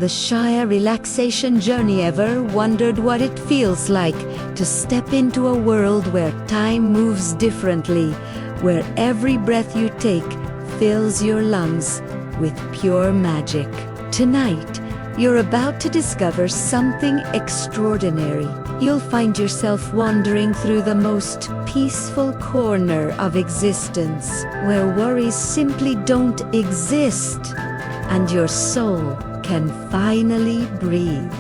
the Shire relaxation journey. Ever wondered what it feels like to step into a world where time moves differently, where every breath you take fills your lungs with pure magic? Tonight, you're about to discover something extraordinary. You'll find yourself wandering through the most peaceful corner of existence, where worries simply don't exist, and your soul can finally breathe.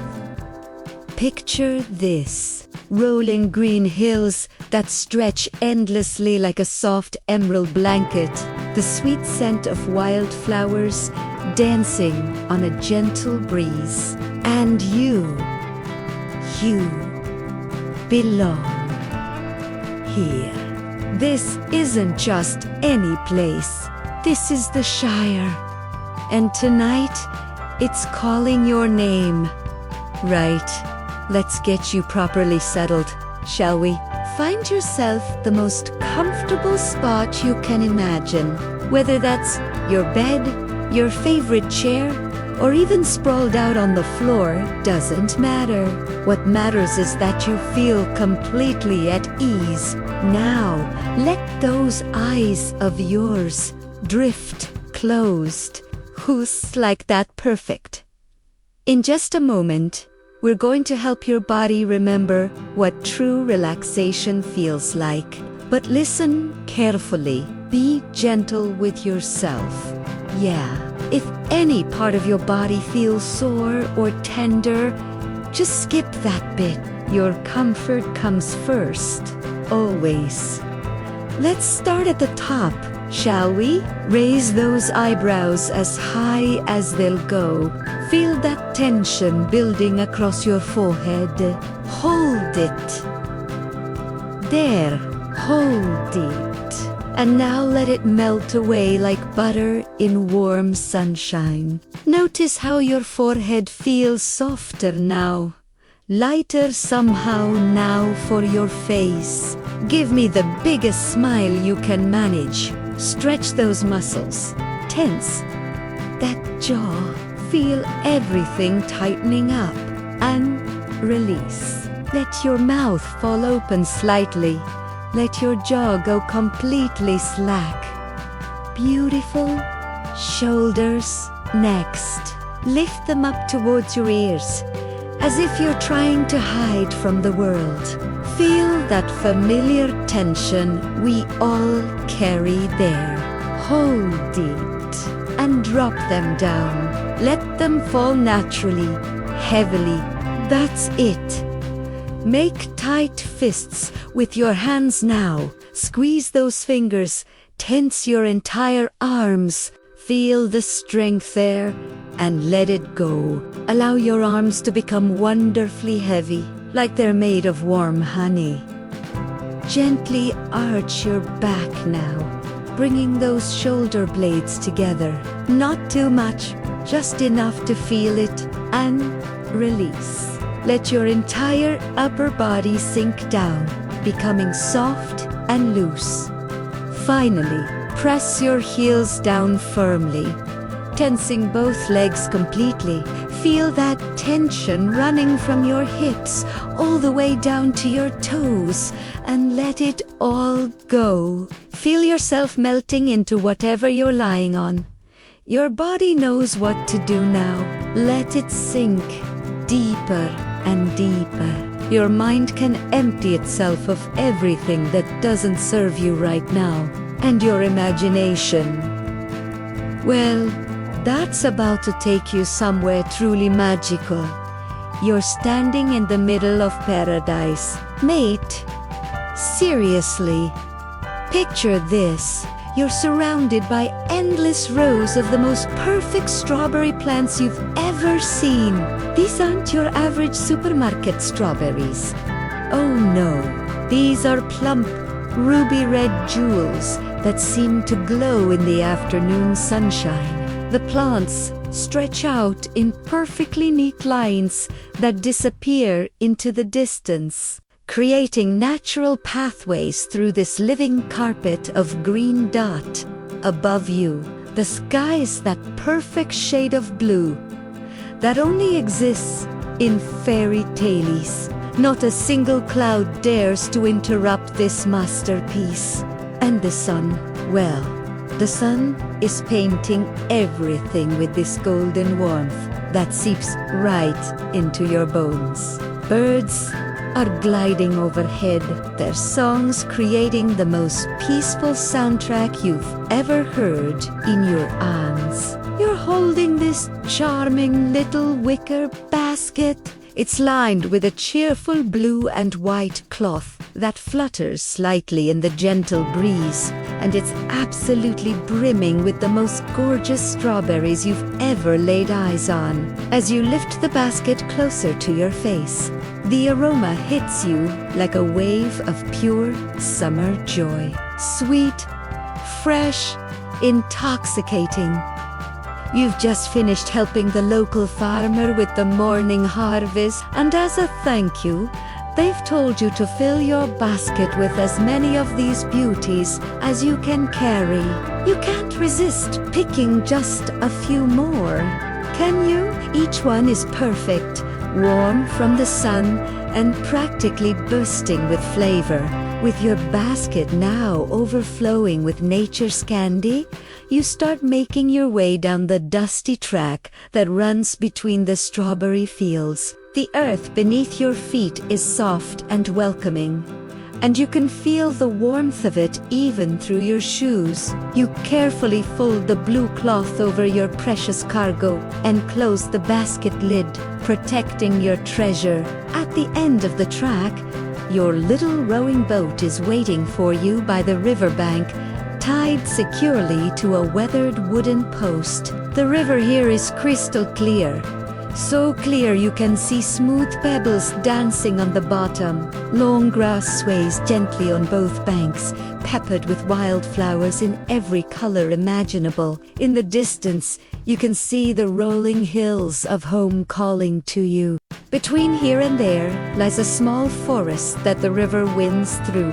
Picture this: rolling green hills that stretch endlessly like a soft emerald blanket, the sweet scent of wildflowers dancing on a gentle breeze. And you belong here. This isn't just any place. This is the Shire. And tonight, it's calling your name. Right, let's get you properly settled, shall we? Find yourself the most comfortable spot you can imagine. Whether that's your bed, your favorite chair, or even sprawled out on the floor, doesn't matter. What matters is that you feel completely at ease. Now, let those eyes of yours drift closed. Who's like that? Perfect. In just a moment, we're going to help your body remember what true relaxation feels like. But listen carefully. Be gentle with yourself. Yeah, if any part of your body feels sore or tender, just skip that bit. Your comfort comes first, always. Let's start at the top, shall we? Raise those eyebrows as high as they'll go. Feel that tension building across your forehead. Hold it. There, hold it. And now let it melt away like butter in warm sunshine. Notice how your forehead feels softer now, lighter somehow now for your face. Give me the biggest smile you can manage. Stretch those muscles. Tense that jaw. Feel everything tightening up. And release. Let your mouth fall open slightly. Let your jaw go completely slack. Beautiful. Shoulders. Next, lift them up towards your ears, as if you're trying to hide from the world. Feel that familiar tension we all carry there. Hold it and drop them down. Let them fall naturally, heavily. That's it. Make tight fists with your hands now. Squeeze those fingers. Tense your entire arms. Feel the strength there and let it go. Allow your arms to become wonderfully heavy, like they're made of warm honey. Gently arch your back now, bringing those shoulder blades together. Not too much, just enough to feel it, and release. Let your entire upper body sink down, becoming soft and loose. Finally, press your heels down firmly, tensing both legs completely. Feel that tension running from your hips all the way down to your toes, and let it all go. Feel yourself melting into whatever you're lying on. Your body knows what to do now. Let it sink deeper and deeper. Your mind can empty itself of everything that doesn't serve you right now. And your imagination, well, that's about to take you somewhere truly magical. You're standing in the middle of paradise. Mate, seriously, picture this. You're surrounded by endless rows of the most perfect strawberry plants you've ever seen. These aren't your average supermarket strawberries. Oh no, these are plump, ruby red jewels that seem to glow in the afternoon sunshine. The plants stretch out in perfectly neat lines that disappear into the distance, creating natural pathways through this living carpet of green dot. Above you, the sky is that perfect shade of blue, that only exists in fairy tales. Not a single cloud dares to interrupt this masterpiece. And the sun, well, the sun is painting everything with this golden warmth that seeps right into your bones. Birds are gliding overhead, their songs creating the most peaceful soundtrack you've ever heard in your arms. You're holding this charming little wicker basket. It's lined with a cheerful blue and white cloth that flutters slightly in the gentle breeze, and it's absolutely brimming with the most gorgeous strawberries you've ever laid eyes on. As you lift the basket closer to your face, the aroma hits you like a wave of pure summer joy. Sweet, fresh, intoxicating. You've just finished helping the local farmer with the morning harvest, and as a thank you, they've told you to fill your basket with as many of these beauties as you can carry. You can't resist picking just a few more, can you? Each one is perfect, warm from the sun, and practically bursting with flavor. With your basket now overflowing with nature's candy, you start making your way down the dusty track that runs between the strawberry fields. The earth beneath your feet is soft and welcoming, and you can feel the warmth of it even through your shoes. You carefully fold the blue cloth over your precious cargo and close the basket lid, protecting your treasure. At the end of the track, your little rowing boat is waiting for you by the riverbank, tied securely to a weathered wooden post. The river here is crystal clear, so clear you can see smooth pebbles dancing on the bottom. Long grass sways gently on both banks, peppered with wildflowers in every color imaginable. In the distance, you can see the rolling hills of home calling to you. Between here and there lies a small forest that the river winds through,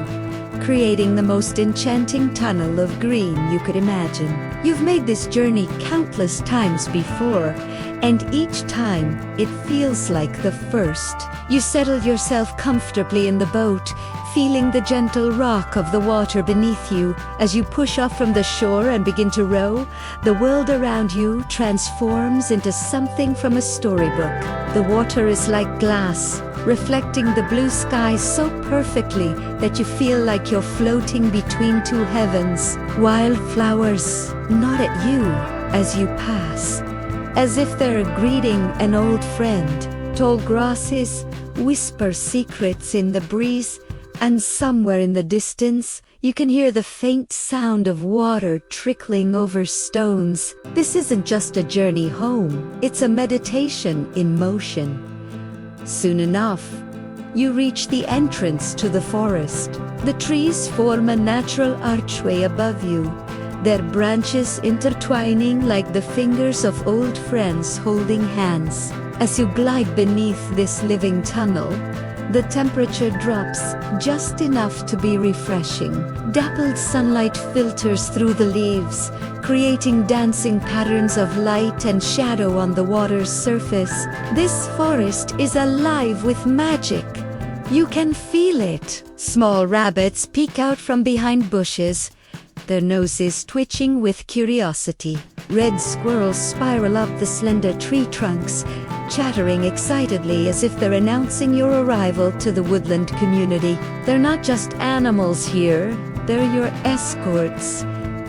creating the most enchanting tunnel of green you could imagine. You've made this journey countless times before, and each time it feels like the first. You settle yourself comfortably in the boat, feeling the gentle rock of the water beneath you. As you push off from the shore and begin to row, the world around you transforms into something from a storybook. The water is like glass, reflecting the blue sky so perfectly that you feel like you're floating between two heavens. Wildflowers nod at you as you pass, as if they're greeting an old friend. Tall grasses whisper secrets in the breeze, and somewhere in the distance, you can hear the faint sound of water trickling over stones. This isn't just a journey home, it's a meditation in motion. Soon enough, you reach the entrance to the forest. The trees form a natural archway above you, their branches intertwining like the fingers of old friends holding hands. As you glide beneath this living tunnel, the temperature drops just enough to be refreshing. Dappled sunlight filters through the leaves, creating dancing patterns of light and shadow on the water's surface. This forest is alive with magic. You can feel it. Small rabbits peek out from behind bushes, their noses twitching with curiosity. Red squirrels spiral up the slender tree trunks, chattering excitedly as if they're announcing your arrival to the woodland community. They're not just animals here, they're your escorts,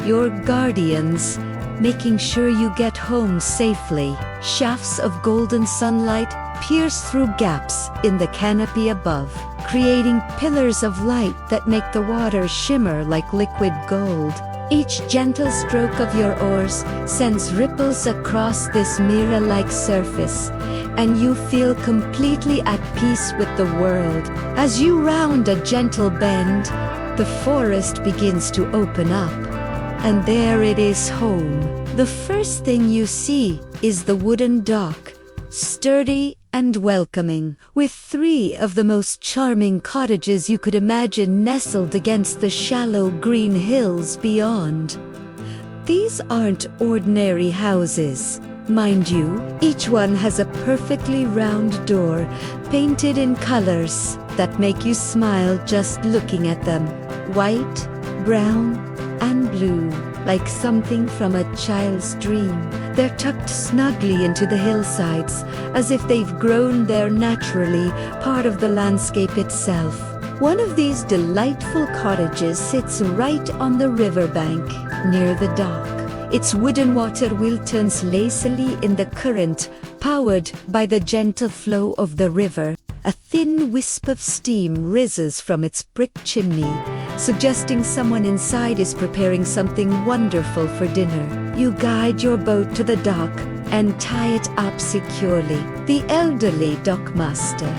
your guardians, making sure you get home safely. Shafts of golden sunlight pierce through gaps in the canopy above, creating pillars of light that make the water shimmer like liquid gold. Each gentle stroke of your oars sends ripples across this mirror-like surface, and you feel completely at peace with the world. As you round a gentle bend, the forest begins to open up, and there it is, home. The first thing you see is the wooden dock, sturdy and welcoming, with 3 of the most charming cottages you could imagine nestled against the shallow green hills beyond. These aren't ordinary houses. Mind you, each one has a perfectly round door, painted in colors that make you smile just looking at them. White, brown, and blue, like something from a child's dream. They're tucked snugly into the hillsides, as if they've grown there naturally, part of the landscape itself. One of these delightful cottages sits right on the riverbank, near the dock. Its wooden water wheel turns lazily in the current, powered by the gentle flow of the river. A thin wisp of steam rises from its brick chimney, suggesting someone inside is preparing something wonderful for dinner. You guide your boat to the dock and tie it up securely. The elderly dockmaster,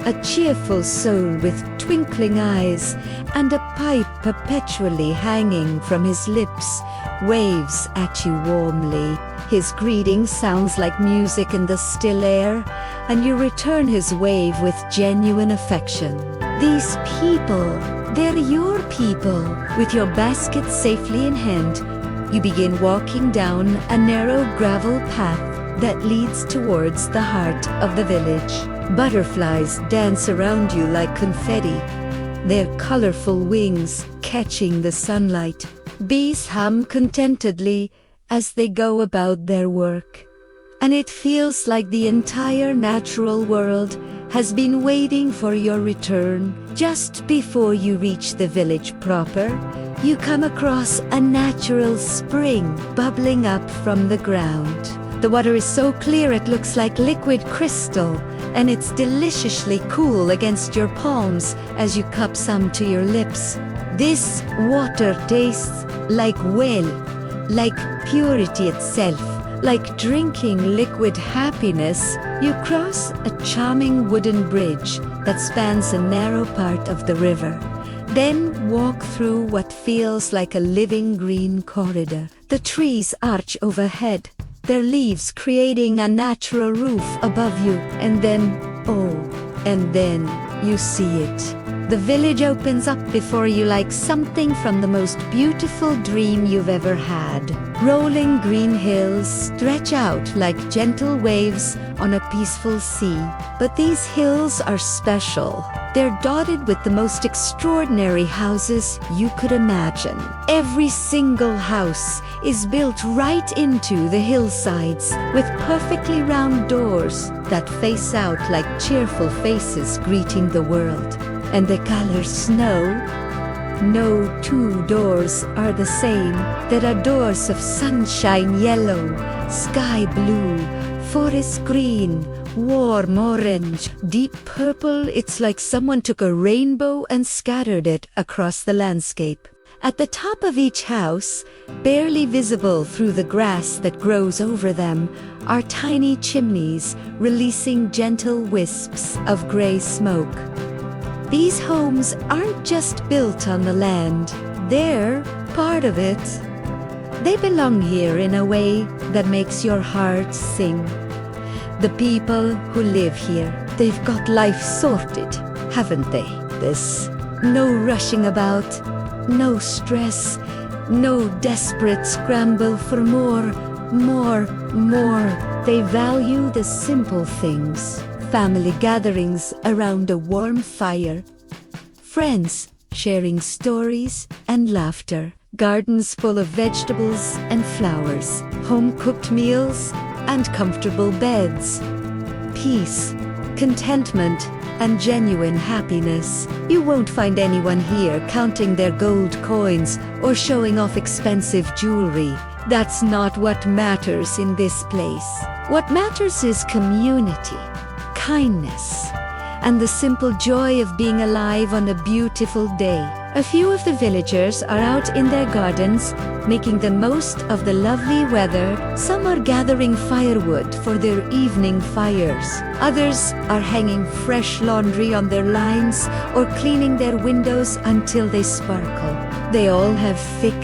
a cheerful soul with twinkling eyes and a pipe perpetually hanging from his lips, waves at you warmly. His greeting sounds like music in the still air, and you return his wave with genuine affection. These people, they're your people. With your basket safely in hand, you begin walking down a narrow gravel path that leads towards the heart of the village. Butterflies dance around you like confetti, their colorful wings catching the sunlight. Bees hum contentedly as they go about their work, and it feels like the entire natural world has been waiting for your return. Just before you reach the village proper, you come across a natural spring bubbling up from the ground. The water is so clear it looks like liquid crystal, and it's deliciously cool against your palms as you cup some to your lips. This water tastes like well, like purity itself, like drinking liquid happiness. You cross a charming wooden bridge that spans a narrow part of the river, then walk through what feels like a living green corridor. The trees arch overhead, their leaves creating a natural roof above you, and then you see it. The village opens up before you like something from the most beautiful dream you've ever had. Rolling green hills stretch out like gentle waves on a peaceful sea. But these hills are special. They're dotted with the most extraordinary houses you could imagine. Every single house is built right into the hillsides, with perfectly round doors that face out like cheerful faces greeting the world. And the color snow? No two doors are the same. There are doors of sunshine yellow, sky blue, forest green, warm orange, deep purple. It's like someone took a rainbow and scattered it across the landscape. At the top of each house, barely visible through the grass that grows over them, are tiny chimneys releasing gentle wisps of gray smoke. These homes aren't just built on the land, they're part of it. They belong here in a way that makes your heart sing. The people who live here, they've got life sorted, haven't they? There's no rushing about, no stress, no desperate scramble for more. They value the simple things. Family gatherings around a warm fire, friends sharing stories and laughter, gardens full of vegetables and flowers, home-cooked meals and comfortable beds, peace, contentment, and genuine happiness. You won't find anyone here counting their gold coins or showing off expensive jewelry. That's not what matters in this place. What matters is community, kindness, and the simple joy of being alive on a beautiful day. A few of the villagers are out in their gardens, making the most of the lovely weather. Some are gathering firewood for their evening fires. Others are hanging fresh laundry on their lines or cleaning their windows until they sparkle. They all have thick,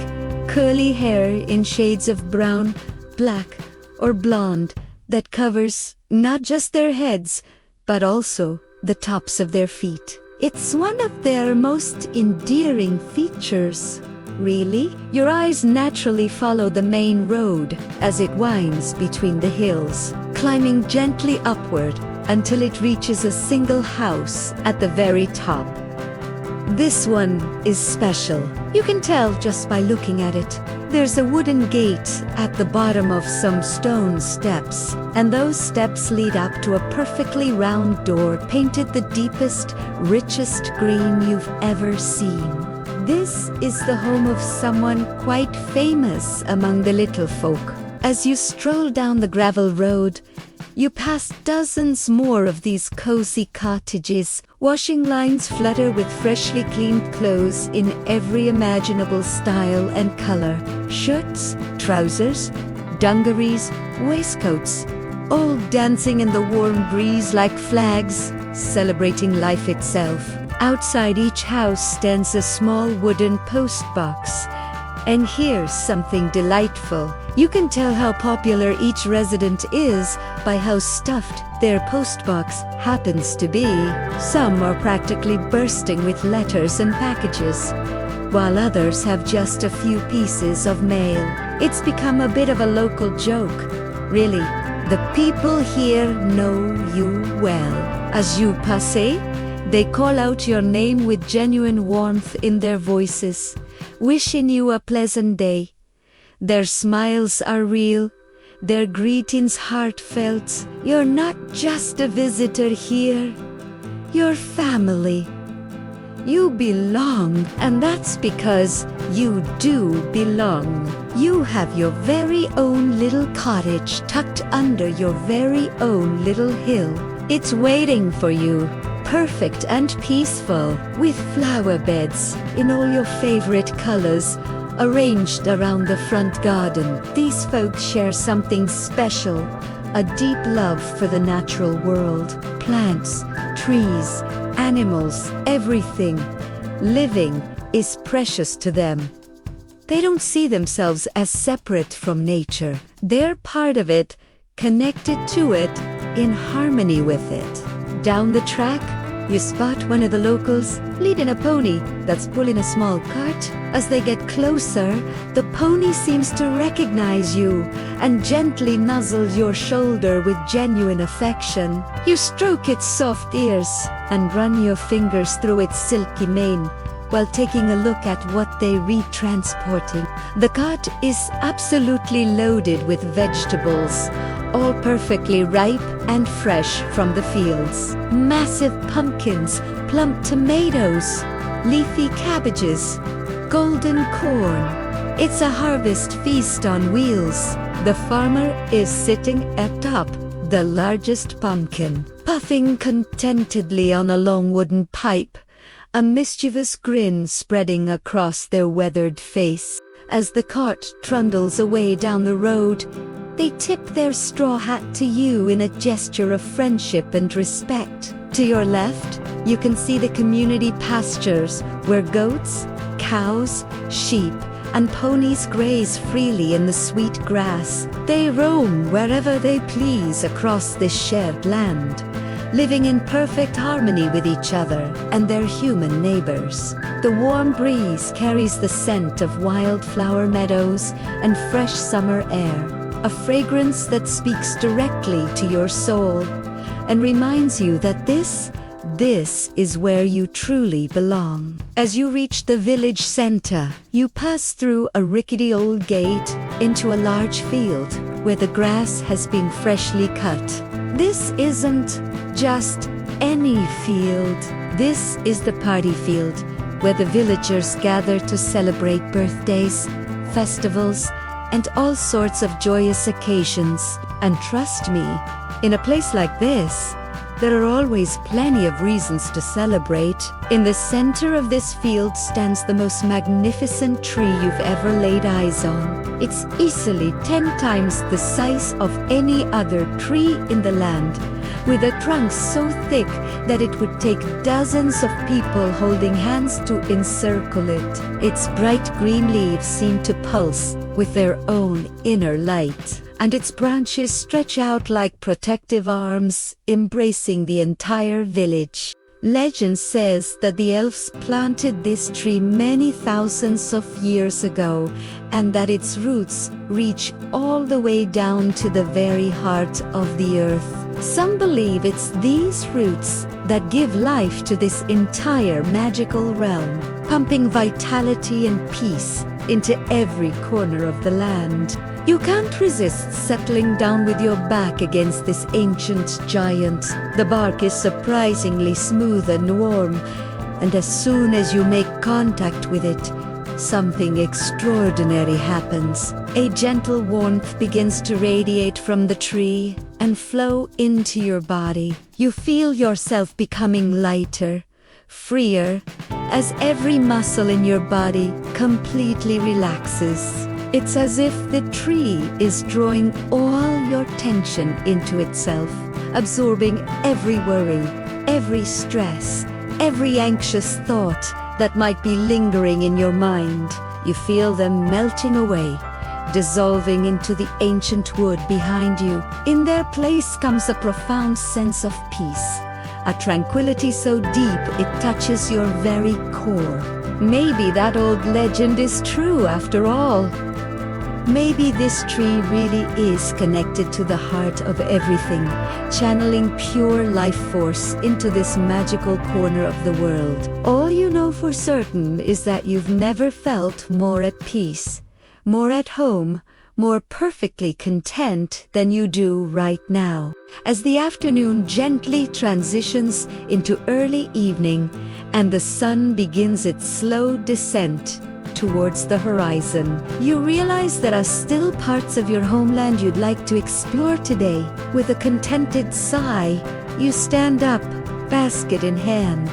curly hair in shades of brown, black, or blonde that covers not just their heads, but also the tops of their feet. It's one of their most endearing features. Really? Your eyes naturally follow the main road as it winds between the hills, climbing gently upward until it reaches a single house at the very top. This one is special. You can tell just by looking at it. There's a wooden gate at the bottom of some stone steps, and those steps lead up to a perfectly round door painted the deepest, richest green you've ever seen. This is the home of someone quite famous among the little folk. As you stroll down the gravel road, you pass dozens more of these cozy cottages. Washing lines flutter with freshly cleaned clothes in every imaginable style and color. Shirts, trousers, dungarees, waistcoats, all dancing in the warm breeze like flags, celebrating life itself. Outside each house stands a small wooden post box. And here's something delightful. You can tell how popular each resident is by how stuffed their postbox happens to be. Some are practically bursting with letters and packages, while others have just a few pieces of mail. It's become a bit of a local joke. Really, the people here know you well. As you pass, they call out your name with genuine warmth in their voices, wishing you a pleasant day. Their smiles are real, their greetings heartfelt. You're not just a visitor here, you're family. You belong, and that's because you do belong. You have your very own little cottage tucked under your very own little hill. It's waiting for you, perfect and peaceful, with flower beds in all your favorite colors arranged around the front garden. These folks share something special, a deep love for the natural world. Plants, trees, animals, everything living is precious to them. They don't see themselves as separate from nature. They're part of it, connected to it, in harmony with it. Down the track, you spot one of the locals leading a pony that's pulling a small cart. As they get closer, the pony seems to recognize you and gently nuzzles your shoulder with genuine affection. You stroke its soft ears and run your fingers through its silky mane while taking a look at what they re-transporting. The cart is absolutely loaded with vegetables, all perfectly ripe and fresh from the fields. Massive pumpkins, plump tomatoes, leafy cabbages, golden corn. It's a harvest feast on wheels. The farmer is sitting atop the largest pumpkin, puffing contentedly on a long wooden pipe, a mischievous grin spreading across their weathered face. As the cart trundles away down the road, they tip their straw hat to you in a gesture of friendship and respect. To your left, you can see the community pastures where goats, cows, sheep, and ponies graze freely in the sweet grass. They roam wherever they please across this shared land, living in perfect harmony with each other and their human neighbors. The warm breeze carries the scent of wildflower meadows and fresh summer air, a fragrance that speaks directly to your soul and reminds you that this is where you truly belong. As you reach the village center, you pass through a rickety old gate into a large field where the grass has been freshly cut. This isn't just any field. This is the party field where the villagers gather to celebrate birthdays, festivals, and all sorts of joyous occasions. And trust me, in a place like this, there are always plenty of reasons to celebrate. In the center of this field stands the most magnificent tree you've ever laid eyes on. It's easily 10 times the size of any other tree in the land, with a trunk so thick that it would take dozens of people holding hands to encircle it. Its bright green leaves seem to pulse with their own inner light, and its branches stretch out like protective arms, embracing the entire village. Legend says that the elves planted this tree many thousands of years ago, and that its roots reach all the way down to the very heart of the earth. Some believe it's these roots that give life to this entire magical realm, pumping vitality and peace into every corner of the land. You can't resist settling down with your back against this ancient giant. The bark is surprisingly smooth and warm, and as soon as you make contact with it, something extraordinary happens. A gentle warmth begins to radiate from the tree and flow into your body. You feel yourself becoming lighter, freer, as every muscle in your body completely relaxes. It's as if the tree is drawing all your tension into itself, absorbing every worry, every stress, every anxious thought that might be lingering in your mind. You feel them melting away, dissolving into the ancient wood behind you. In their place comes a profound sense of peace, a tranquility so deep it touches your very core. Maybe that old legend is true after all. Maybe this tree really is connected to the heart of everything, channeling pure life force into this magical corner of the world. All you know for certain is that you've never felt more at peace, more at home, more perfectly content than you do right now. As the afternoon gently transitions into early evening and the sun begins its slow descent towards the horizon, you realize there are still parts of your homeland you'd like to explore today. With a contented sigh, you stand up, basket in hand,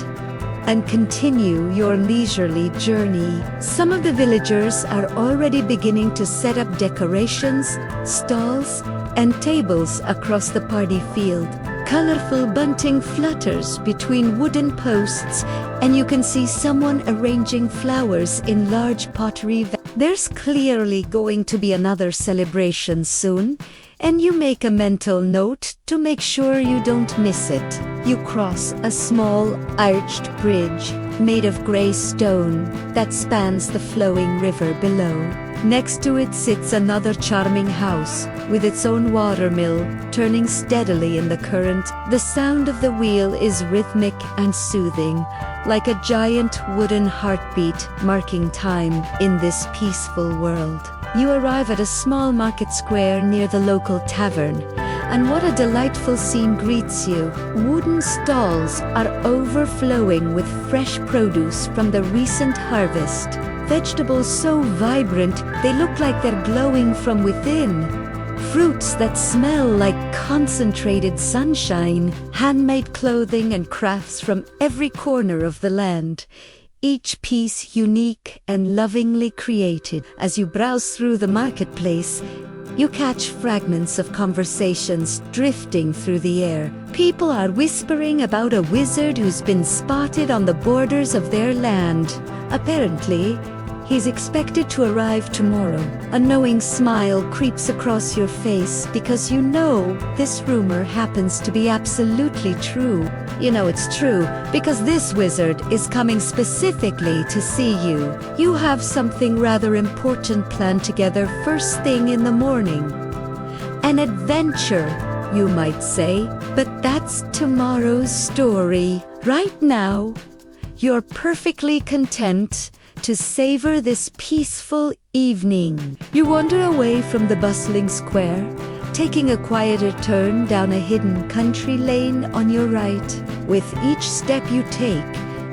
and continue your leisurely journey. Some of the villagers are already beginning to set up decorations, stalls, and tables across the party field. Colorful bunting flutters between wooden posts, and you can see someone arranging flowers in large pottery. There's clearly going to be another celebration soon, and you make a mental note to make sure you don't miss it. You cross a small arched bridge made of gray stone that spans the flowing river below. Next to it sits another charming house with its own watermill turning steadily in the current. The sound of the wheel is rhythmic and soothing, like a giant wooden heartbeat marking time in this peaceful world. You arrive at a small market square near the local tavern, and what a delightful scene greets you. Wooden stalls are overflowing with fresh produce from the recent harvest. Vegetables so vibrant they look like they're glowing from within. Fruits that smell like concentrated sunshine. Handmade clothing and crafts from every corner of the land, each piece unique and lovingly created. As you browse through the marketplace, you catch fragments of conversations drifting through the air. People are whispering about a wizard who's been spotted on the borders of their land. Apparently, he's expected to arrive tomorrow. A knowing smile creeps across your face because you know this rumor happens to be absolutely true. You know it's true because this wizard is coming specifically to see you. You have something rather important planned together first thing in the morning. An adventure, you might say, but that's tomorrow's story. Right now, you're perfectly content to savor this peaceful evening. You wander away from the bustling square, taking a quieter turn down a hidden country lane on your right. With each step you take,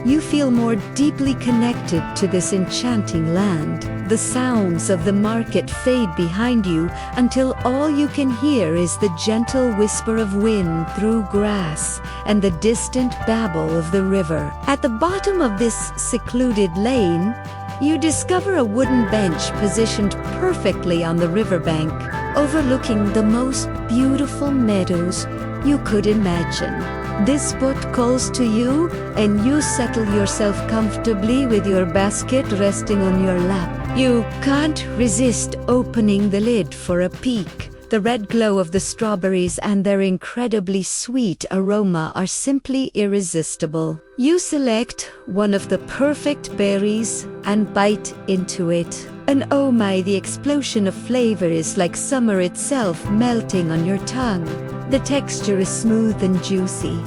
you feel more deeply connected to this enchanting land. The sounds of the market fade behind you until all you can hear is the gentle whisper of wind through grass and the distant babble of the river. At the bottom of this secluded lane, you discover a wooden bench positioned perfectly on the riverbank, overlooking the most beautiful meadows you could imagine. This spot calls to you, and you settle yourself comfortably with your basket resting on your lap. You can't resist opening the lid for a peek. The red glow of the strawberries and their incredibly sweet aroma are simply irresistible. You select one of the perfect berries and bite into it. And oh my, the explosion of flavor is like summer itself melting on your tongue. The texture is smooth and juicy.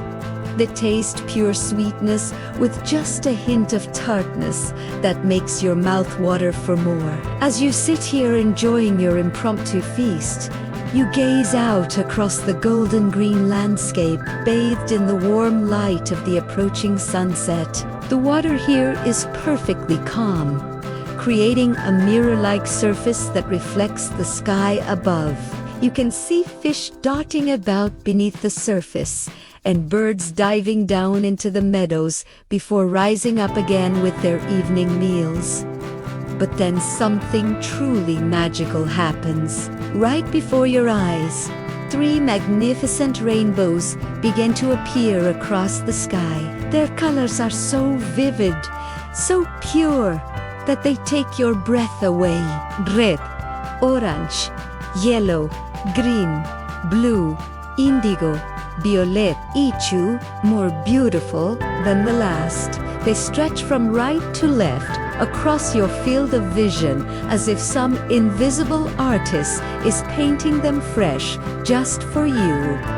The taste pure sweetness with just a hint of tartness that makes your mouth water for more. As you sit here enjoying your impromptu feast, you gaze out across the golden green landscape bathed in the warm light of the approaching sunset. The water here is perfectly calm, creating a mirror-like surface that reflects the sky above. You can see fish darting about beneath the surface and birds diving down into the meadows before rising up again with their evening meals. But then something truly magical happens. Right before your eyes, 3 magnificent rainbows begin to appear across the sky. Their colors are so vivid, so pure, that they take your breath away. Red, orange, yellow, green, blue, indigo, violet, each more beautiful than the last. They stretch from right to left across your field of vision as if some invisible artist is painting them fresh just for you.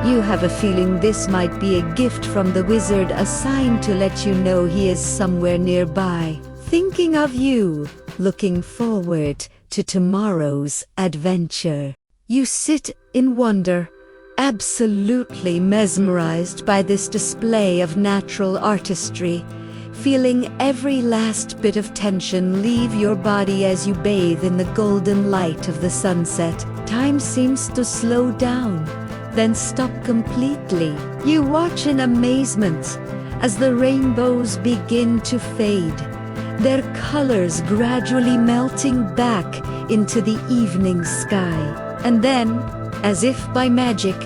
You have a feeling this might be a gift from the wizard, a sign to let you know he is somewhere nearby, thinking of you, looking forward to tomorrow's adventure. You sit in wonder, absolutely mesmerized by this display of natural artistry, feeling every last bit of tension leave your body as you bathe in the golden light of the sunset. Time seems to slow down, then stop completely. You watch in amazement as the rainbows begin to fade, their colors gradually melting back into the evening sky. And then, as if by magic,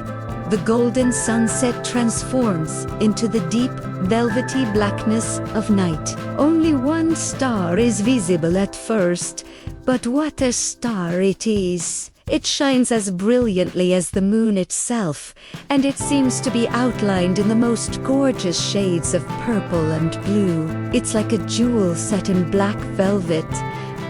the golden sunset transforms into the deep, velvety blackness of night. Only one star is visible at first, but what a star it is! It shines as brilliantly as the moon itself, and it seems to be outlined in the most gorgeous shades of purple and blue. It's like a jewel set in black velvet,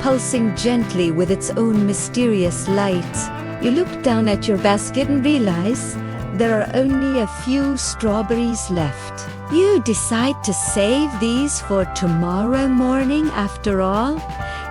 pulsing gently with its own mysterious light. You look down at your basket and realize there are only a few strawberries left. You decide to save these for tomorrow morning after all.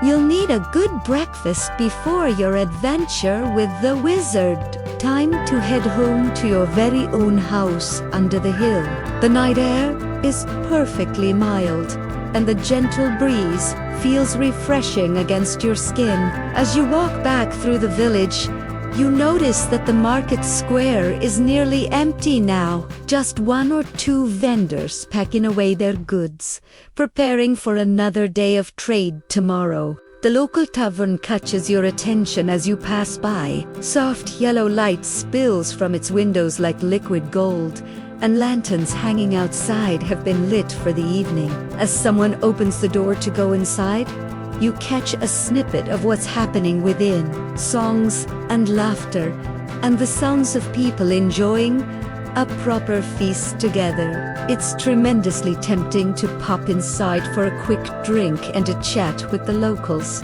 You'll need a good breakfast before your adventure with the wizard. Time to head home to your very own house under the hill. The night air is perfectly mild, and the gentle breeze feels refreshing against your skin. As you walk back through the village, you notice that the market square is nearly empty now. Just 1 or 2 vendors packing away their goods, preparing for another day of trade tomorrow. The local tavern catches your attention as you pass by. Soft yellow light spills from its windows like liquid gold, and lanterns hanging outside have been lit for the evening. As someone opens the door to go inside, you catch a snippet of what's happening within. Songs and laughter, and the sounds of people enjoying a proper feast together. It's tremendously tempting to pop inside for a quick drink and a chat with the locals.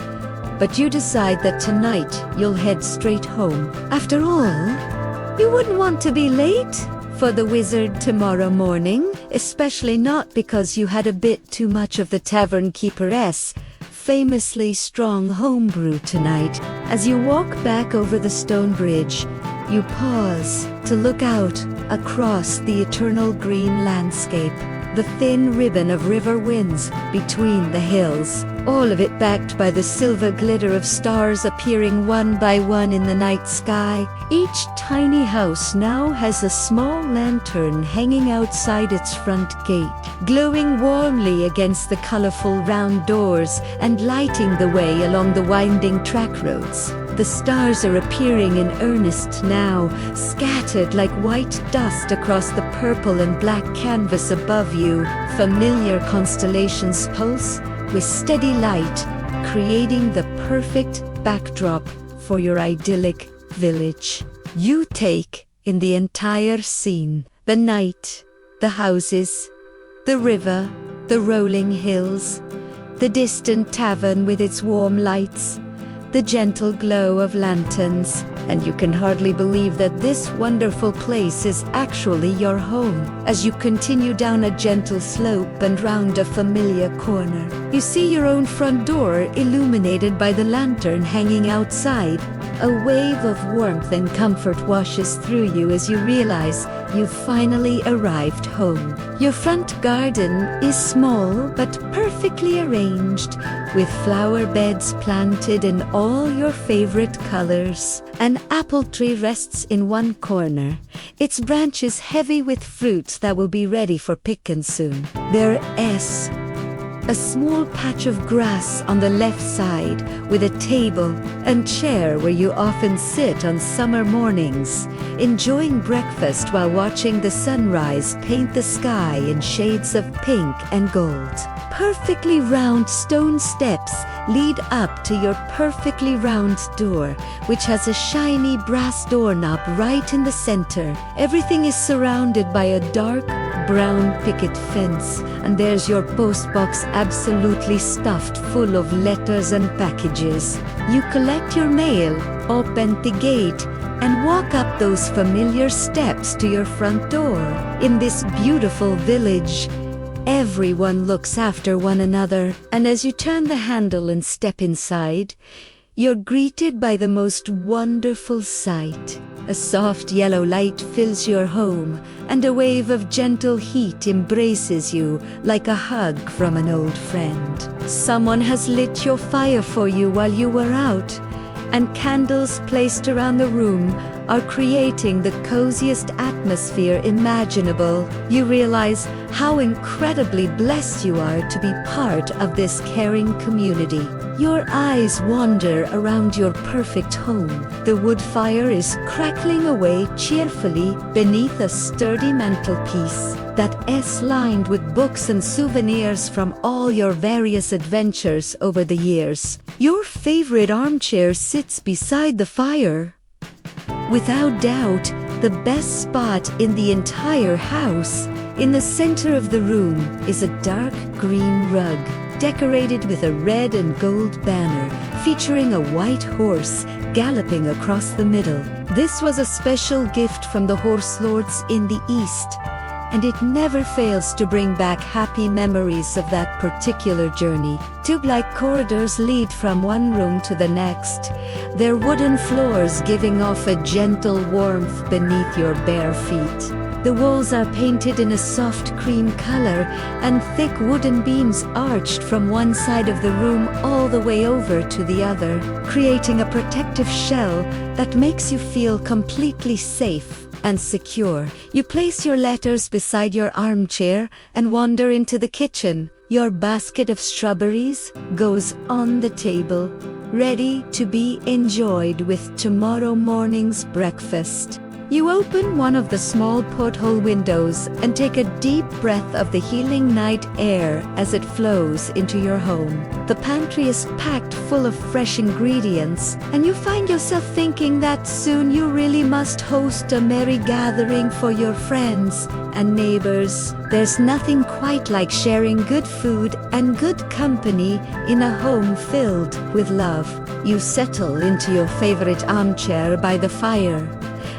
But you decide that tonight you'll head straight home. After all, you wouldn't want to be late for the wizard tomorrow morning, especially not because you had a bit too much of the tavern keeperess famously strong homebrew tonight. As you walk back over the stone bridge, you pause to look out across the eternal green landscape, the thin ribbon of river winds between the hills, all of it backed by the silver glitter of stars appearing one by one in the night sky. Each tiny house now has a small lantern hanging outside its front gate, glowing warmly against the colorful round doors and lighting the way along the winding track roads. The stars are appearing in earnest now, scattered like white dust across the purple and black canvas above you. Familiar constellations pulse with steady light, creating the perfect backdrop for your idyllic village. You take in the entire scene: the night, the houses, the river, the rolling hills, the distant tavern with its warm lights, the gentle glow of lanterns, and you can hardly believe that this wonderful place is actually your home. As you continue down a gentle slope and round a familiar corner, you see your own front door illuminated by the lantern hanging outside. A wave of warmth and comfort washes through you as you realize you've finally arrived home. Your front garden is small but perfectly arranged, with flower beds planted in all your favorite colors. An apple tree rests in one corner, its branches heavy with fruits that will be ready for picking soon. There's a small patch of grass on the left side, with a table and chair where you often sit on summer mornings, enjoying breakfast while watching the sunrise paint the sky in shades of pink and gold. Perfectly round stone steps lead up to your perfectly round door, which has a shiny brass doorknob right in the center. Everything is surrounded by a dark brown picket fence, and there's your postbox absolutely stuffed full of letters and packages. You collect your mail, open the gate, and walk up those familiar steps to your front door. In this beautiful village, everyone looks after one another, and as you turn the handle and step inside, you're greeted by the most wonderful sight. A soft yellow light fills your home, and a wave of gentle heat embraces you like a hug from an old friend. Someone has lit your fire for you while you were out, and candles placed around the room are creating the coziest atmosphere imaginable. You realize how incredibly blessed you are to be part of this caring community. Your eyes wander around your perfect home. The wood fire is crackling away cheerfully beneath a sturdy mantelpiece that's lined with books and souvenirs from all your various adventures over the years. Your favorite armchair sits beside the fire. Without doubt, the best spot in the entire house. In the center of the room is a dark green rug, decorated with a red and gold banner, featuring a white horse galloping across the middle. This was a special gift from the horse lords in the east, and it never fails to bring back happy memories of that particular journey. Tube-like corridors lead from one room to the next, their wooden floors giving off a gentle warmth beneath your bare feet. The walls are painted in a soft cream color, and thick wooden beams arched from one side of the room all the way over to the other, creating a protective shell that makes you feel completely safe and secure. You place your letters beside your armchair and wander into the kitchen. Your basket of strawberries goes on the table, ready to be enjoyed with tomorrow morning's breakfast. You open one of the small porthole windows and take a deep breath of the healing night air as it flows into your home. The pantry is packed full of fresh ingredients, and you find yourself thinking that soon you really must host a merry gathering for your friends and neighbors. There's nothing quite like sharing good food and good company in a home filled with love. You settle into your favorite armchair by the fire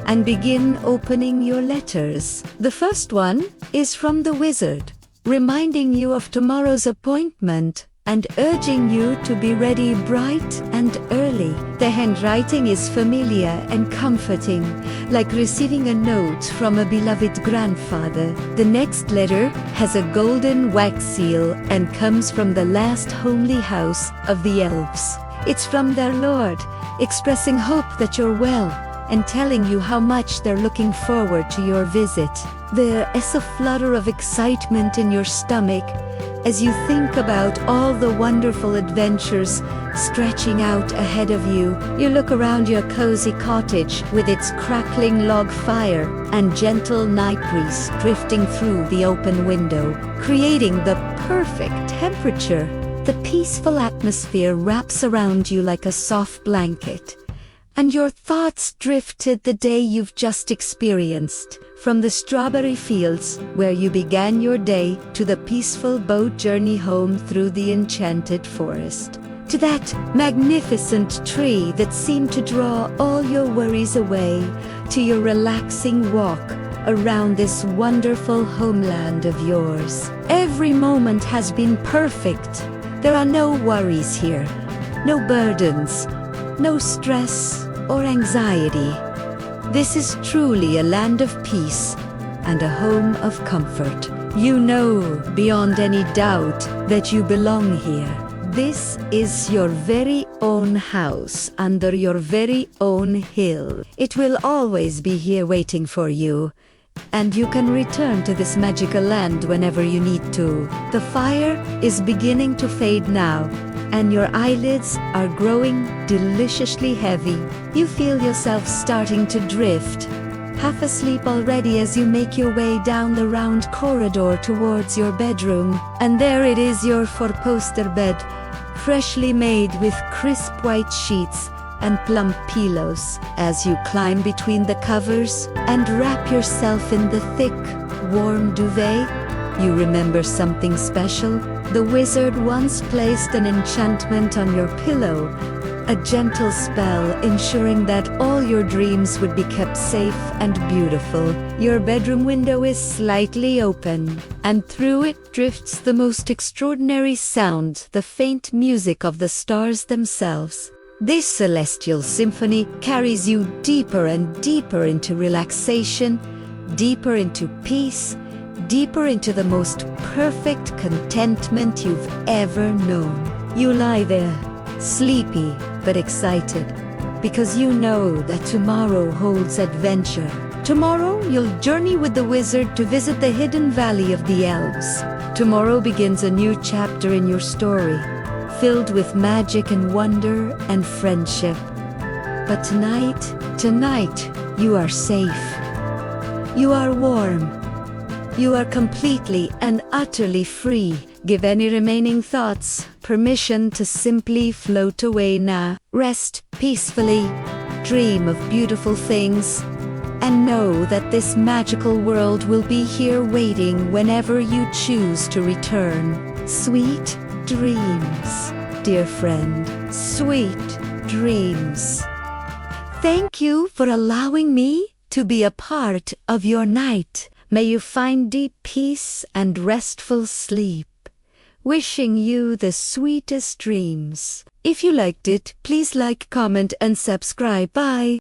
and begin opening your letters. The first one is from the wizard, reminding you of tomorrow's appointment and urging you to be ready bright and early. The handwriting is familiar and comforting, like receiving a note from a beloved grandfather. The next letter has a golden wax seal and comes from the last homely house of the elves. It's from their lord, expressing hope that you're well and telling you how much they're looking forward to your visit. There is a flutter of excitement in your stomach as you think about all the wonderful adventures stretching out ahead of you. You look around your cozy cottage with its crackling log fire and gentle night breeze drifting through the open window, creating the perfect temperature. The peaceful atmosphere wraps around you like a soft blanket, and your thoughts drift to the day you've just experienced. From the strawberry fields where you began your day to the peaceful boat journey home through the enchanted forest, to that magnificent tree that seemed to draw all your worries away, to your relaxing walk around this wonderful homeland of yours. Every moment has been perfect. There are no worries here, no burdens, no stress or anxiety. This is truly a land of peace and a home of comfort. You know beyond any doubt that you belong here. This is your very own house under your very own hill. It will always be here waiting for you, and you can return to this magical land whenever you need to. The fire is beginning to fade now, and your eyelids are growing deliciously heavy. You feel yourself starting to drift, half asleep already as you make your way down the round corridor towards your bedroom. And there it is, your four-poster bed, freshly made with crisp white sheets and plump pillows. As you climb between the covers and wrap yourself in the thick, warm duvet, you remember something special. The wizard once placed an enchantment on your pillow, a gentle spell ensuring that all your dreams would be kept safe and beautiful. Your bedroom window is slightly open, and through it drifts the most extraordinary sound, the faint music of the stars themselves. This celestial symphony carries you deeper and deeper into relaxation, deeper into peace, deeper into the most perfect contentment you've ever known. You lie there, sleepy but excited, because you know that tomorrow holds adventure. Tomorrow you'll journey with the wizard to visit the hidden valley of the elves. Tomorrow begins a new chapter in your story, filled with magic and wonder and friendship. But tonight, you are safe. You are warm. You are completely and utterly free. Give any remaining thoughts permission to simply float away now. Rest peacefully, dream of beautiful things, and know that this magical world will be here waiting whenever you choose to return. Sweet dreams, dear friend. Sweet dreams. Thank you for allowing me to be a part of your night. May you find deep peace and restful sleep. Wishing you the sweetest dreams. If you liked it, please like, comment, and subscribe. Bye.